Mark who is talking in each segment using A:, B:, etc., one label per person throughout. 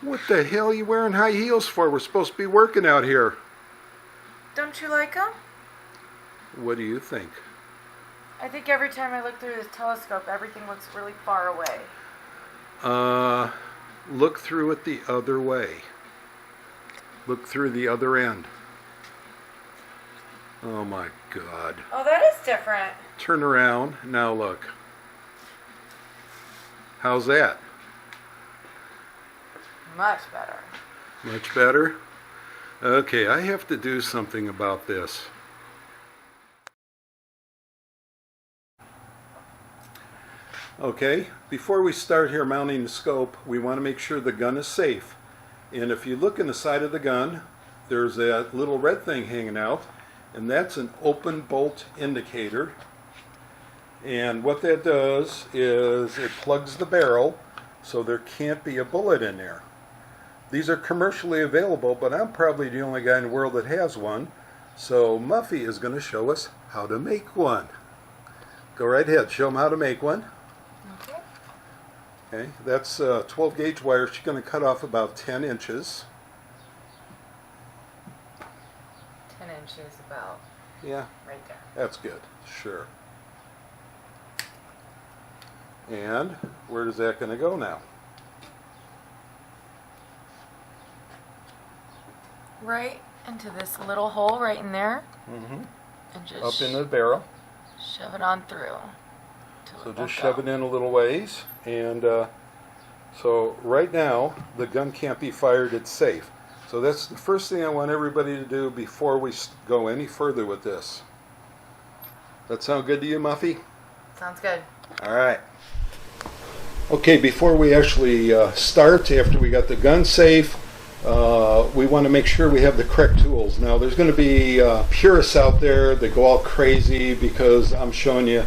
A: What the hell are you wearing high heels for? We're supposed to be working out here.
B: Don't you like them?
A: What do you think?
B: I think every time I look through this telescope, everything looks really far away.
A: Look through it the other way. Look through the other end. Oh my God.
B: Oh, that is different.
A: Turn around. Now look. How's that?
B: Much better.
A: Much better? Okay, I have to do something about this. Okay, before we start here mounting the scope, we want to make sure the gun is safe. And if you look in the side of the gun, there's that little red thing hanging out, and that's an open bolt indicator. And what that does is it plugs the barrel so there can't be a bullet in there. These are commercially available, but I'm probably the only guy in the world that has one. So Muffie is going to show us how to make one. Go right ahead, show them how to make one.
B: Okay.
A: Okay, that's 12 gauge wire. She's going to cut off about 10 inches.
B: 10 inches about.
A: Yeah.
B: Right there.
A: That's good, sure. And where is that going to go now?
B: Right into this little hole right in there.
A: Mm-hmm.
B: And just
A: Up in the barrel.
B: shove it on through.
A: So just shove it in a little ways. And so right now, the gun can't be fired, it's safe. So that's the first thing I want everybody to do before we go any further with this. That sound good to you, Muffie?
B: Sounds good.
A: All right. Okay, before we actually start, after we got the gun safe, we want to make sure we have the correct tools. Now, there's going to be purists out there that go all crazy because I'm showing you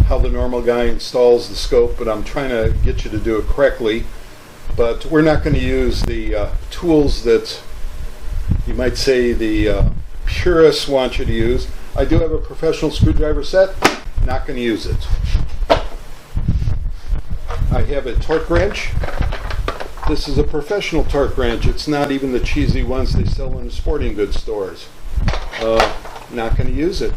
A: how the normal guy installs the scope, but I'm trying to get you to do it correctly. But we're not going to use the tools that you might say the purists want you to use. I do have a professional screwdriver set. Not going to use it. I have a torque wrench. This is a professional torque wrench. It's not even the cheesy ones they sell in the sporting goods stores. Not going to use it.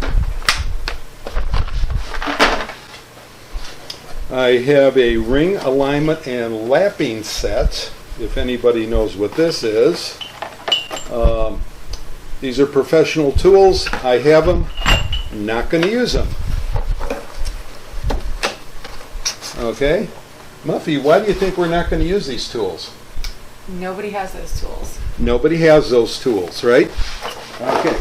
A: I have a ring alignment and lapping set, if anybody knows what this is. These are professional tools. I have them. Not going to use them. Okay? Muffie, why do you think we're not going to use these tools?
B: Nobody has those tools.
A: Nobody has those tools, right? Okay.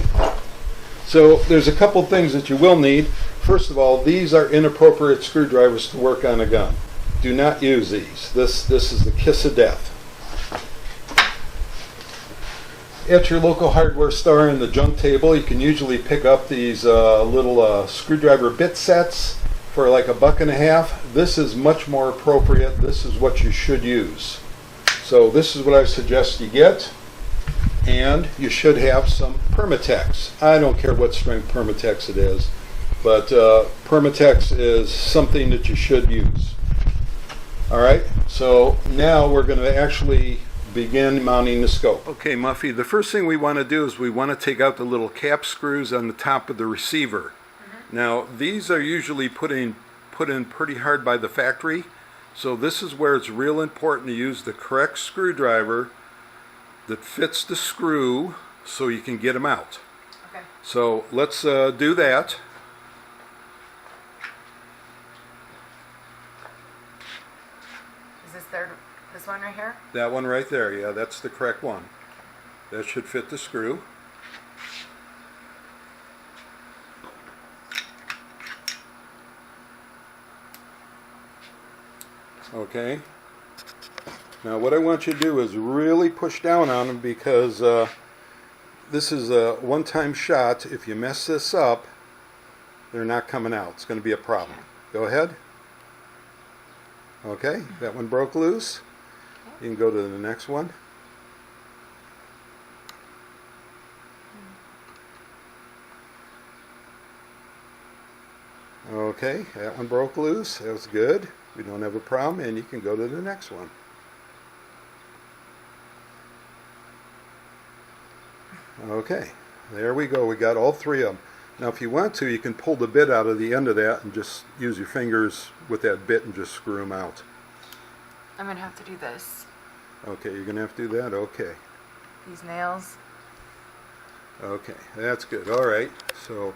A: So there's a couple things that you will need. First of all, these are inappropriate screwdrivers to work on a gun. Do not use these. This is the kiss of death. At your local hardware store in the junk table, you can usually pick up these little screwdriver bit sets for like $1.50. This is much more appropriate. This is what you should use. So this is what I suggest you get. And you should have some Permatex. I don't care what strength Permatex it is, but Permatex is something that you should use. Alright, so now we're going to actually begin mounting the scope. Okay, Muffie, the first thing we want to do is we want to take out the little cap screws on the top of the receiver. Now, these are usually put in pretty hard by the factory, so this is where it's real important to use the correct screwdriver that fits the screw so you can get them out.
B: Okay.
A: So let's do that.
B: Is this one right here?
A: That one right there, yeah, that's the correct one. That should fit the screw. Okay. Now what I want you to do is really push down on them because this is a one-time shot. If you mess this up, they're not coming out. It's going to be a problem. Go ahead. Okay, that one broke loose. You can go to the next one. Okay, that one broke loose. That was good. We don't have a problem, and you can go to the next one. Okay, there we go. We got all three of them. Now if you want to, you can pull the bit out of the end of that and just use your fingers with that bit and just screw them out.
B: I'm going to have to do this.
A: Okay, you're going to have to do that? Okay.
B: These nails.
A: Okay, that's good. All right, so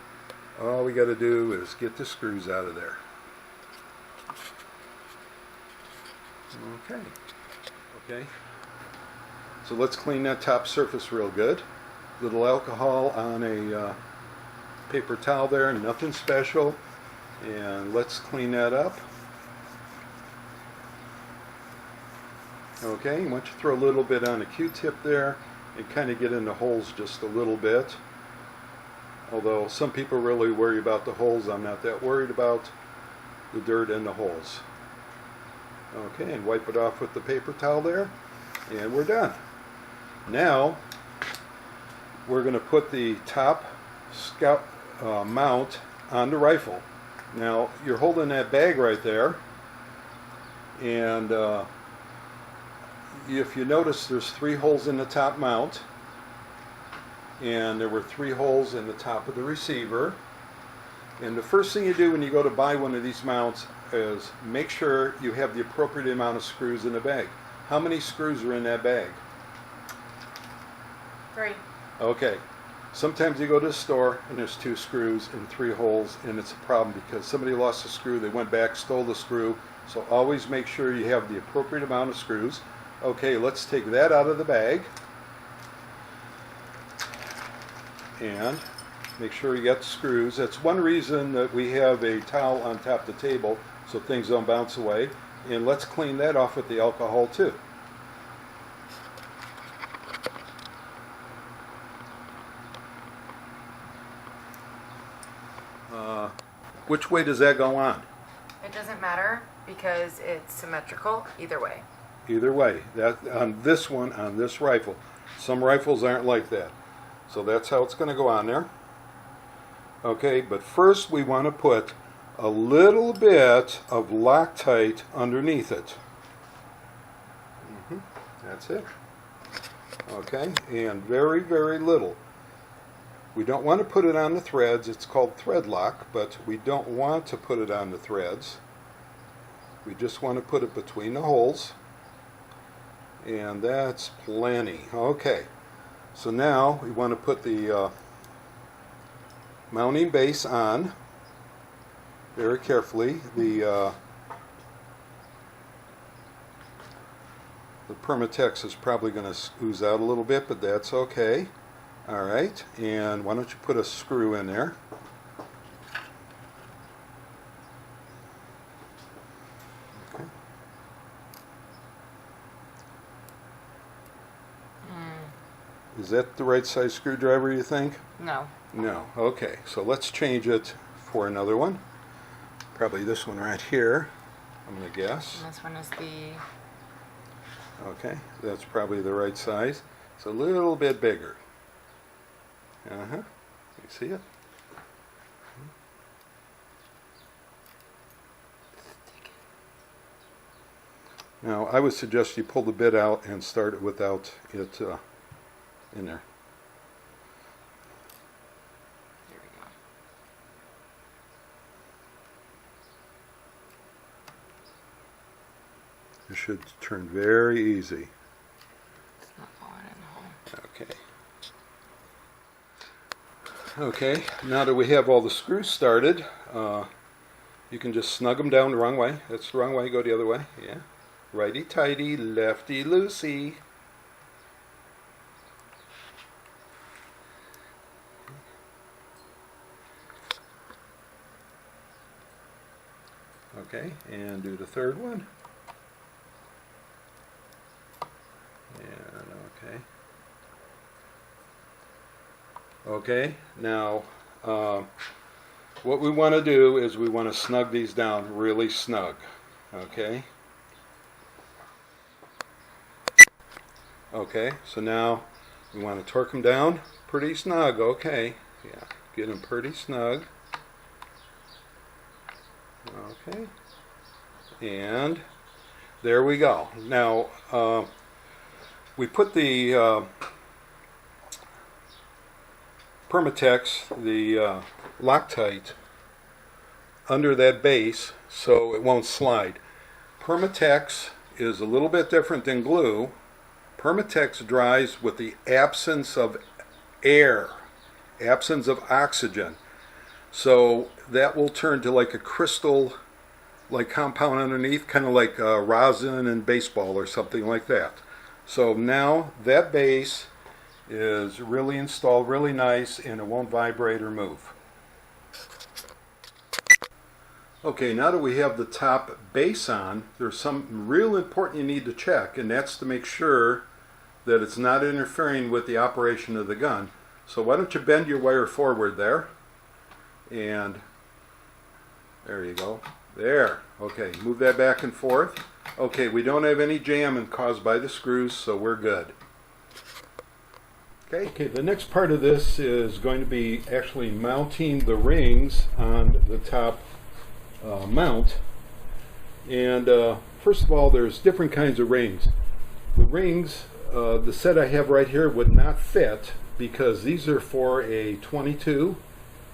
A: all we got to do is get the screws out of there. Okay. Okay. So let's clean that top surface real good. Little alcohol on a paper towel there, nothing special. And let's clean that up. Okay, why don't you throw a little bit on a Q-tip there and kind of get in the holes just a little bit. Although some people really worry about the holes, I'm not that worried about the dirt in the holes. Okay, and wipe it off with the paper towel there, and we're done. Now, we're going to put the top scout mount on the rifle. Now, you're holding that bag right there, and if you notice, there's 3 holes in the top mount, and there were 3 holes in the top of the receiver. And the first thing you do when you go to buy one of these mounts is make sure you have the appropriate amount of screws in the bag. How many screws are in that bag?
B: 3.
A: Okay. Sometimes you go to the store and there's 2 screws and 3 holes, and it's a problem because somebody lost a screw, they went back, stole the screw. So always make sure you have the appropriate amount of screws. Okay, let's take that out of the bag. And make sure you got the screws. That's one reason that we have a towel on top of the table so things don't bounce away. And let's clean that off with the alcohol too. Which way does that go on?
B: It doesn't matter because it's symmetrical either way.
A: Either way. That on this one, on this rifle. Some rifles aren't like that. So that's how it's going to go on there. Okay, but first we want to put a little bit of Loctite underneath it. That's it. Okay, and very, very little. We don't want to put it on the threads. It's called thread lock, but we don't want to put it on the threads. We just want to put it between the holes. And that's plenty. Okay, so now we want to put the mounting base on very carefully. The Permatex is probably going to ooze out a little bit, but that's okay. All right, and why don't you put a screw in there? Okay. Is that the right size screwdriver, you think?
B: No.
A: No. Okay, so let's change it for another one. Probably this one right here, I'm going to guess.
B: And this one is the...
A: Okay, that's probably the right size. It's a little bit bigger. You see it? Now, I would suggest you pull the bit out and start it without it in there.
B: There we go.
A: It should turn very easy.
B: It's not falling in the hole.
A: Okay. Okay, now that we have all the screws started, you can just snug them down the wrong way. That's the wrong way, go the other way. Yeah. Righty tighty, lefty loosey. Okay, and do the third one. And okay. Okay, now what we want to do is we want to snug these down really snug. Okay. Okay, so now we want to torque them down pretty snug. Okay, yeah, get them pretty snug. Okay, and there we go. Now we put the Permatex the Loctite under that base so it won't slide. Permatex is a little bit different than glue. Permatex dries with the absence of air, absence of oxygen. So that will turn to like a crystal like compound underneath, kind of like rosin in baseball or something like that. So now that base is really installed really nice and it won't vibrate or move. Okay, now that we have the top base on, there's something real important you need to check, and that's to make sure that it's not interfering with the operation of the gun. So why don't you bend your wire forward there, and there you go. There. Okay, move that back and forth. Okay, we don't have any jamming caused by the screws, so we're good. Okay, the next part of this is going to be actually mounting the rings on the top mount. And first of all, there's different kinds of rings. The rings, the set I have right here would not fit because these are for a 22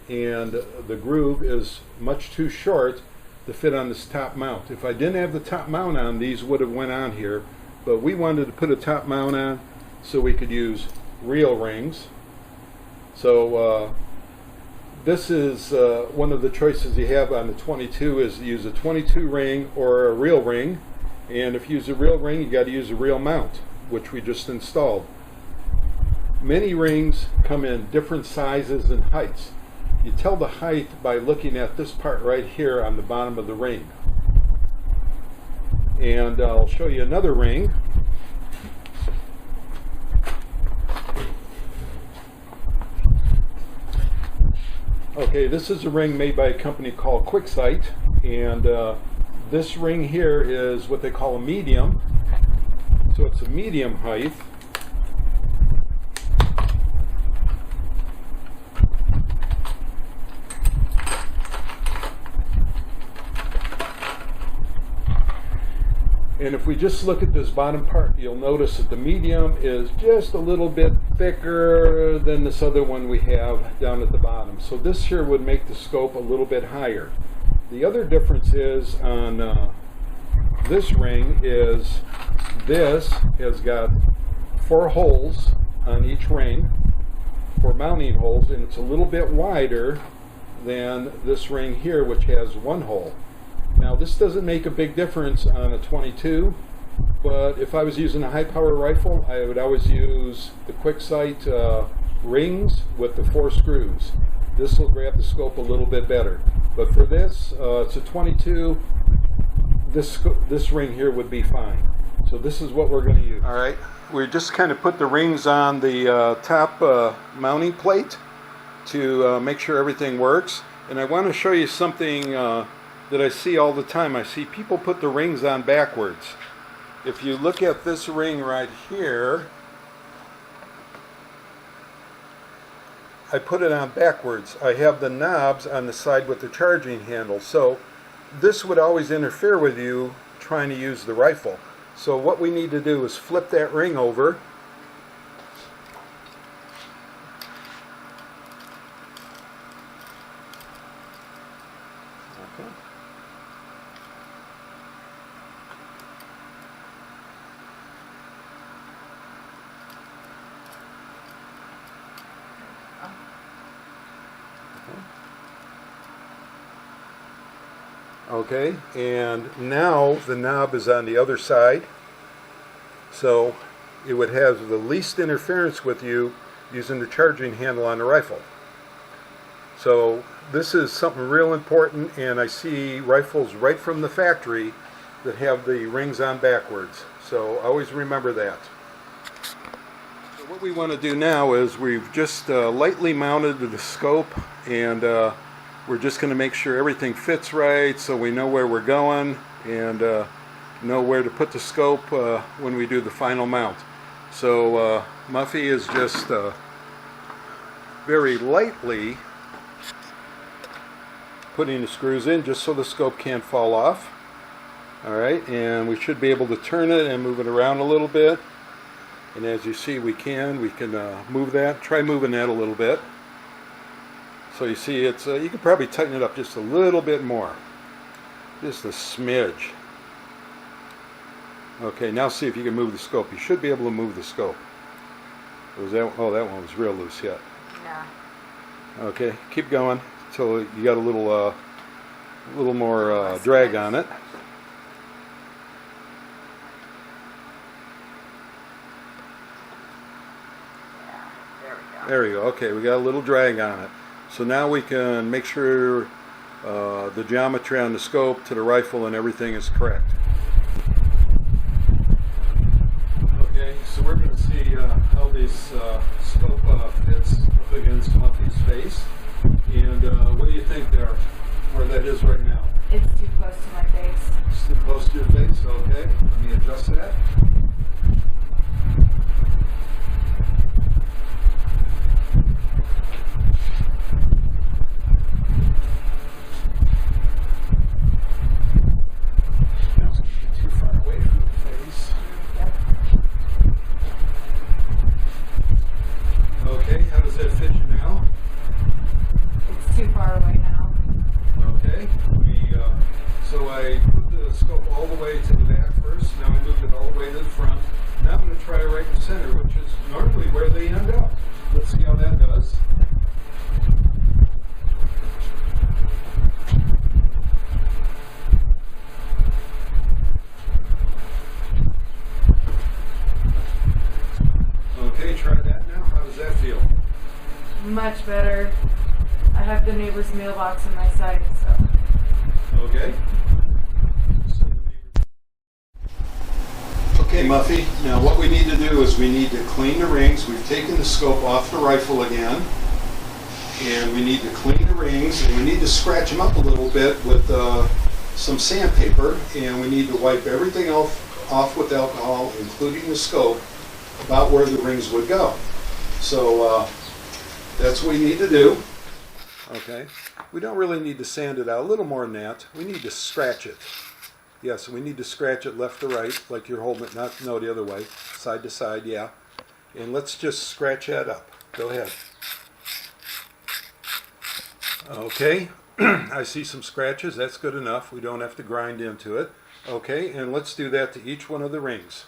A: and the groove is much too short to fit on this top mount. If I didn't have the top mount on, these would have went on here, but we wanted to put a top mount on so we could use real rings. So this is one of the choices you have on the 22 is to use a 22 ring or a real ring, and if you use a real ring you got to use a real mount, which we just installed. Many rings come in different sizes and heights. You tell the height by looking at this part right here on the bottom of the ring. And I'll show you another ring. Okay, this is a ring made by a company called QuickSight, and this ring here is what they call a medium. So it's a medium height. And if we just look at this bottom part, you'll notice that the medium is just a little bit thicker than this other one we have down at the bottom. So this here would make the scope a little bit higher. The other difference is on this ring is this has got 4 holes on each ring, 4 mounting holes, and it's a little bit wider than this ring here, which has 1 hole. Now this doesn't make a big difference on a 22, but if I was using a high power rifle, I would always use the QuickSight rings with the 4 screws. This will grab the scope a little bit better. But for this, it's a 22, this ring here would be fine. So this is what we're going to use. Alright, we just kind of put the rings on the top mounting plate to make sure everything works. And I want to show you something that I see all the time. I see people put the rings on backwards. If you look at this ring right here, I put it on backwards. I have the knobs on the side with the charging handle, so this would always interfere with you trying to use the rifle. So what we need to do is flip that ring over. Okay. Okay, and now the knob is on the other side, so it would have the least interference with you using the charging handle on the rifle. So this is something real important, and I see rifles right from the factory that have the rings on backwards, so always remember that. So what we want to do now is we've just lightly mounted the scope, and we're just going to make sure everything fits right so we know where we're going and know where to put the scope when we do the final mount. So Muffie is just very lightly putting the screws in just so the scope can't fall off. Alright, and we should be able to turn it and move it around a little bit. And as you see, we can move that. Try moving that a little bit. So you see, it's you can probably tighten it up just a little bit more, just a smidge. Okay, now see if you can move the scope. You should be able to move the scope. Was that? Oh, that one was real loose yet.
B: Yeah.
A: Okay, keep going until you got a little more drag on it. There we go. Okay, we got a little drag on it. So now we can make sure the geometry on the scope to the rifle and everything is correct. Okay, so we're going to see how this scope fits up against Muffie's face. And what do you think there, where that is right now?
B: It's too close to my face.
A: It's too close to your face? Okay, let me adjust that.
B: Too far away now.
A: Okay, so I put the scope all the way to the back first, now I moved it all the way to the front. Now I'm going to try it right in the center, which is normally where they end up. Let's see how that does. Okay, try that now. How does that feel?
B: Much better. I have the neighbor's mailbox in my sight, so.
A: Okay. Okay, Muffie. Now what we need to do is we need to clean the rings. We've taken the scope off the rifle again. And we need to clean the rings. And we need to scratch them up a little bit with some sandpaper. And we need to wipe everything off with alcohol, including the scope, about where the rings would go. So that's what we need to do. Okay, we don't really need to sand it out, a little more than that. We need to scratch it. Yes, we need to scratch it left to right, like you're holding it, no, the other way, side to side, yeah. And let's just scratch that up. Go ahead. Okay, I see some scratches, that's good enough. We don't have to grind into it. Okay, and let's do that to each one of the rings.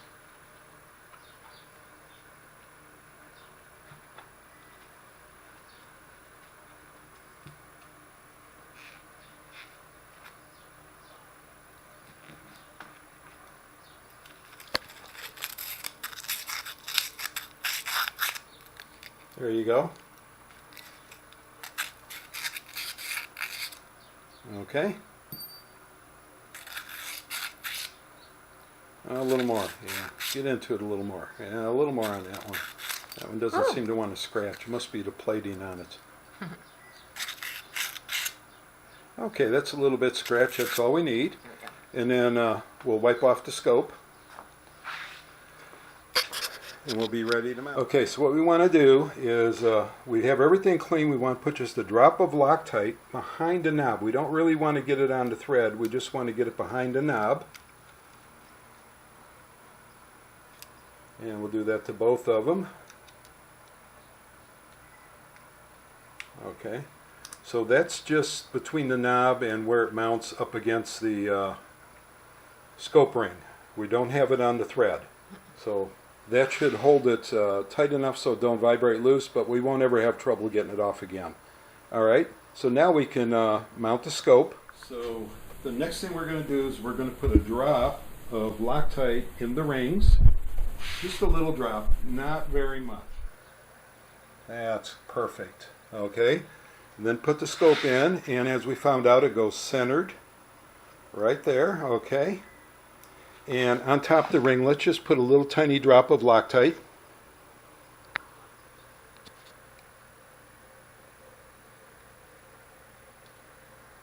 A: There you go. Okay. A little more, yeah. Get into it a little more. Yeah, a little more on that one. That one doesn't seem to want to scratch. It must be the plating on it. Okay, that's a little bit scratch. That's all we need. And then we'll wipe off the scope. And we'll be ready to mount. Okay, so what we want to do is we have everything clean. We want to put just a drop of Loctite behind the knob. We don't really want to get it on the thread. We just want to get it behind the knob. And we'll do that to both of them. Okay, so that's just between the knob and where it mounts up against the scope ring. We don't have it on the thread. So that should hold it tight enough so it don't vibrate loose, but we won't ever have trouble getting it off again. Alright, so now we can mount the scope. So the next thing we're going to do is we're going to put a drop of Loctite in the rings. Just a little drop, not very much. That's perfect. Okay, and then put the scope in, and as we found out, it goes centered right there. Okay. And on top of the ring, let's just put a little tiny drop of Loctite.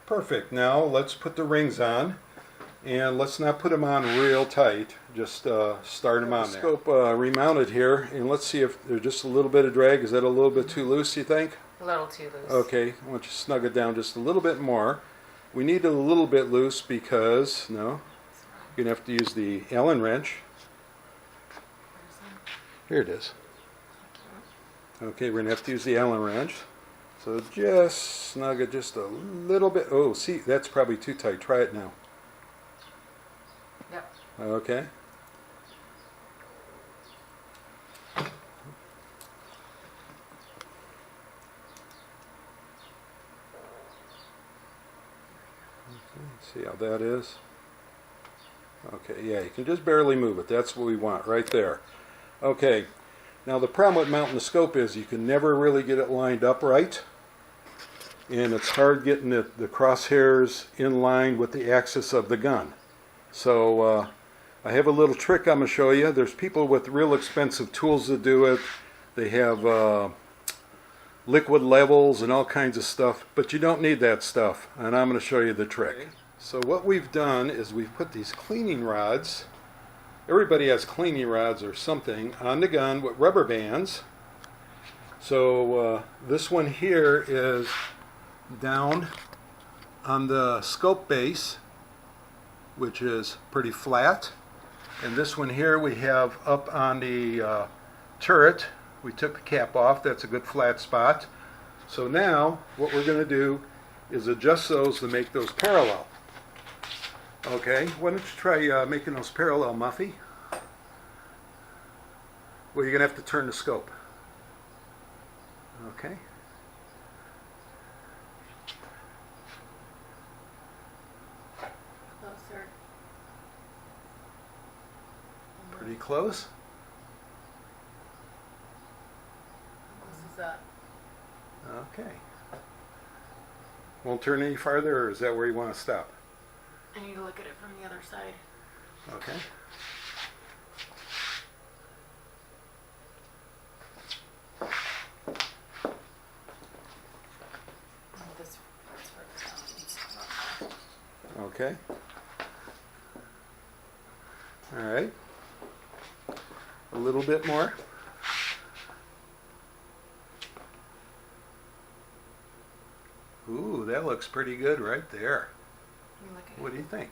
A: Perfect. Now let's put the rings on. And let's not put them on real tight. Just start them on there. Scope remounted here. And let's see if there's just a little bit of drag. Is that a little bit too loose, you think?
B: A little too loose.
A: Okay. I want you to snug it down just a little bit more. We need it a little bit loose because, no, you're going to have to use the Allen wrench. Here it is. Okay, we're going to have to use the Allen wrench. So just snug it just a little bit. Oh, see, that's probably too tight. Try it now.
B: Yep.
A: Okay. See how that is? Okay, yeah, you can just barely move it. That's what we want right there. Okay, now the problem with mounting the scope is you can never really get it lined up right. And it's hard getting the crosshairs in line with the axis of the gun. So I have a little trick I'm going to show you. There's people with real expensive tools that do it. They have liquid levels and all kinds of stuff, but you don't need that stuff, and I'm going to show you the trick. So what we've done is we've put these cleaning rods, everybody has cleaning rods or something, on the gun with rubber bands. So this one here is down on the scope base, which is pretty flat, and this one here we have up on the turret. We took the cap off. That's a good flat spot. So now what we're going to do is adjust those to make those parallel. Okay, why don't you try making those parallel, Muffie? Well, you're going to have to turn the scope. Okay.
B: Closer.
A: Pretty close.
B: This is that.
A: Okay. Won't turn any farther, or is that where you want to stop?
B: I need to look at it from the other side.
A: Okay.
B: This part's further down.
A: Okay. All right. A little bit more. Ooh, that looks pretty good right there.
B: Let me look at
A: What
B: it.
A: do you think?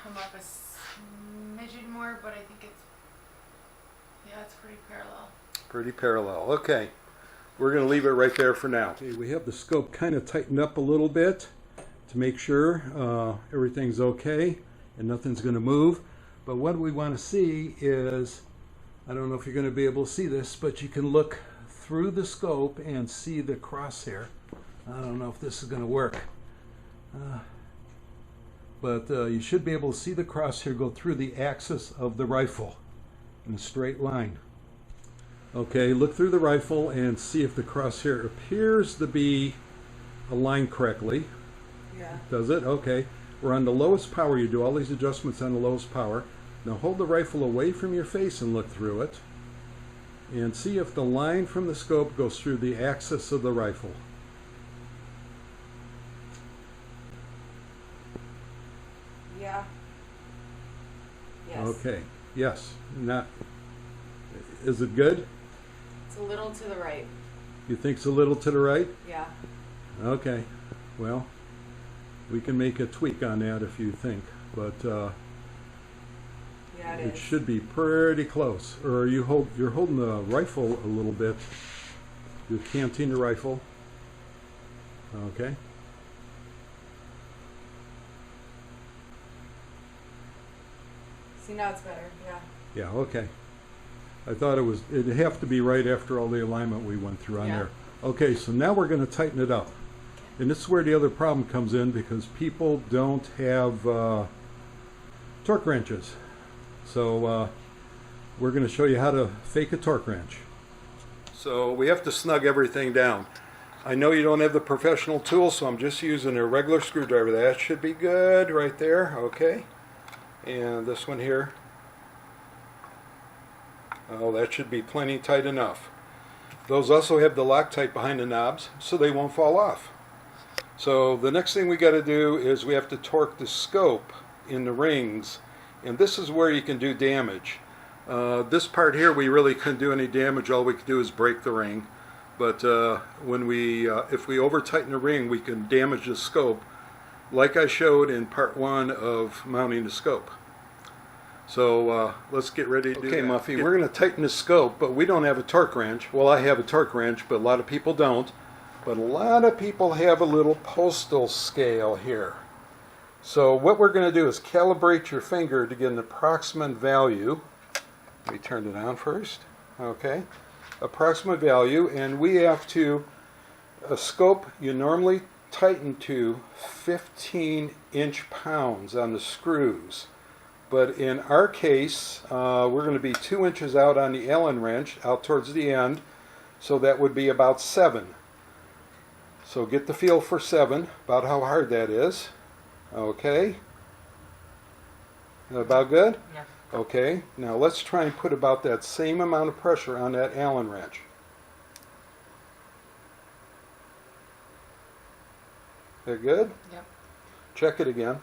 B: Come up a smidgen more, but I think it's, yeah, it's pretty parallel.
A: Pretty parallel. Okay. We're going to leave it right there for now. Okay, we have the scope kind of tightened up a little bit to make sure everything's okay and nothing's going to move. But what we want to see is, I don't know if you're going to be able to see this, but you can look through the scope and see the crosshair. I don't know if this is going to work. But you should be able to see the crosshair go through the axis of the rifle in a straight line. Okay, look through the rifle and see if the crosshair appears to be aligned correctly.
B: Yeah.
A: Does it? Okay. We're on the lowest power. You do all these adjustments on the lowest power. Now hold the rifle away from your face and look through it. And see if the line from the scope goes through the axis of the rifle.
B: Yeah. Yes.
A: Okay. Yes. Not. Is it good?
B: It's a little to the right.
A: You think it's a little to the right?
B: Yeah.
A: Okay. Well, we can make a tweak on that if you think, but
B: Yeah,
A: it should be pretty close. Or you're holding the rifle a little bit. You're canting the rifle. Okay.
B: See, now it's better. Yeah.
A: Yeah. Okay. I thought it'd have to be right after all the alignment we went through on
B: Yeah.
A: there. Okay. So now we're going to tighten it up. And this is where the other problem comes in, because people don't have torque wrenches. So we're going to show you how to fake a torque wrench. So we have to snug everything down. I know you don't have the professional tool, so I'm just using a regular screwdriver. That should be good right there. Okay. And this one here. Oh, that should be plenty tight enough. Those also have the Loctite behind the knobs, so they won't fall off. So the next thing we got to do is we have to torque the scope in the rings, and this is where you can do damage. This part here we really couldn't do any damage. All we could do is break the ring. But when if we over tighten the ring, we can damage the scope, like I showed in part 1 of mounting the scope. So let's get ready to do that. Okay, Muffy, we're going to tighten the scope, but we don't have a torque wrench. Well, I have a torque wrench, but a lot of people don't. But a lot of people have a little postal scale here. So what we're going to do is calibrate your finger to get an approximate value. Let me turn it on first. Okay, approximate value, and we have to, a scope you normally tighten to 15 inch-pounds on the screws. But in our case, we're going to be 2 inches out on the Allen wrench, out towards the end, so that would be about 7. So get the feel for 7, about how hard that is. Okay. About good?
B: Yeah.
A: Okay. Now let's try and put about that same amount of pressure on that Allen wrench. That good?
B: Yep.
A: Check it again.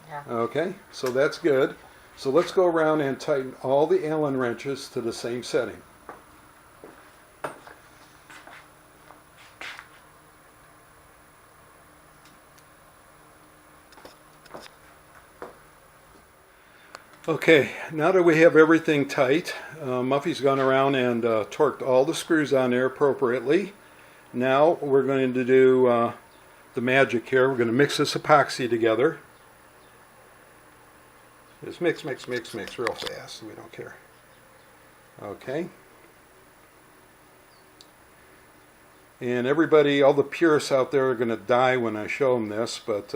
B: Yeah.
A: Okay, so that's good. So let's go around and tighten all the Allen wrenches to the same setting. Okay, now that we have everything tight, Muffy's gone around and torqued all the screws on there appropriately. Now we're going to do the magic here. We're going to mix this epoxy together. Just mix, mix, mix, mix real fast. We don't care. Okay. And everybody, all the purists out there are going to die when I show them this, but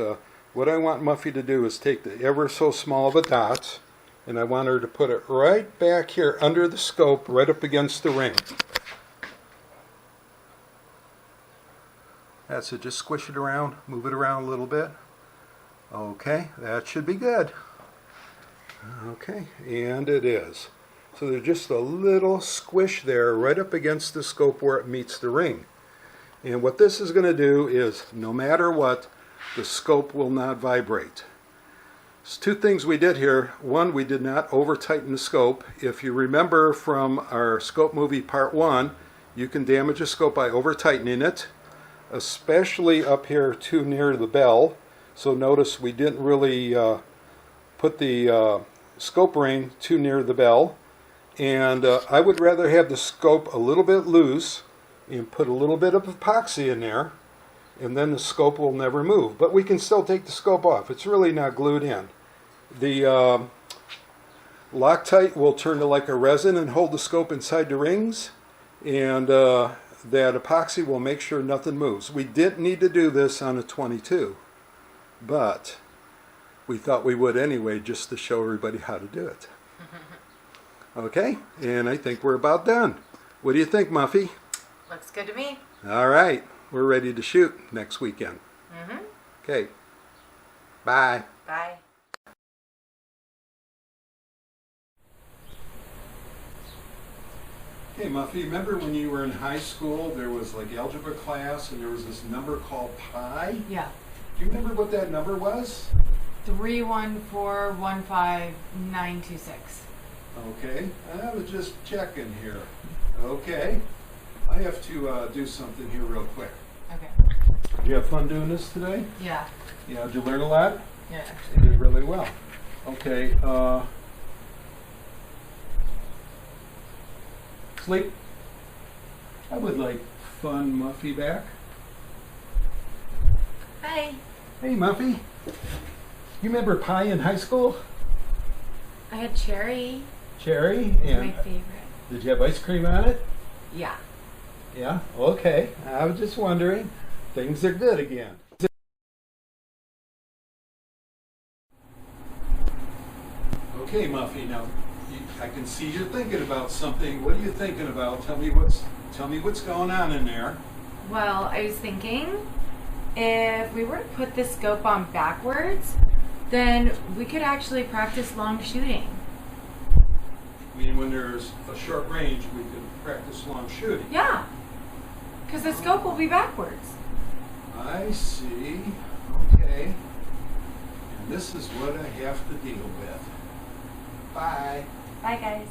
A: what I want Muffy to do is take the ever so small of a dot, and I want her to put it right back here under the scope, right up against the ring. That's it. Just squish it around, move it around a little bit. Okay, that should be good. Okay, and it is. So there's just a little squish there right up against the scope where it meets the ring. And what this is going to do is, no matter what, the scope will not vibrate. There's two things we did here. One, we did not over-tighten the scope. If you remember from our scope movie part 1, you can damage a scope by over-tightening it, especially up here too near the bell. So notice we didn't really put the scope ring too near the bell. And I would rather have the scope a little bit loose and put a little bit of epoxy in there, and then the scope will never move. But we can still take the scope off. It's really not glued in. The Loctite will turn to like a resin and hold the scope inside the rings, and that epoxy will make sure nothing moves. We didn't need to do this on a 22, but we thought we would anyway, just to show everybody how to do it. Okay, and I think we're about done. What do you think, Muffy?
B: Looks good to me.
A: All right, we're ready to shoot next weekend. Okay, bye.
B: Bye.
A: Hey Muffy, remember when you were in high school, there was like algebra class and there was this number called pi?
B: Yeah.
A: Do you remember what that number was?
B: 31415,926.
A: Okay, I was just checking here. Okay, I have to do something here real quick.
B: Okay.
A: Did you have fun doing this today?
B: Yeah.
A: Yeah, did you learn a lot?
B: Yeah,
A: You
B: actually.
A: did really well. Okay, Sleep. I would like fun Muffy back.
B: Hi.
A: Hey Muffy, you remember pie in high school?
B: I had cherry.
A: Cherry?
B: My
A: And
B: favorite.
A: did you have ice cream on it?
B: Yeah.
A: Yeah, okay. I was just wondering. Things are good again. Okay, Muffy, now I can see you're thinking about something. What are you thinking about? Tell me what's going on in there.
B: Well, I was thinking if we were to put the scope on backwards, then we could actually practice long shooting.
A: I mean, when there's a short range, we could practice long shooting.
B: Yeah. Because the scope will be backwards.
A: I see. Okay. And this is what I have to deal with. Bye.
B: Bye, guys.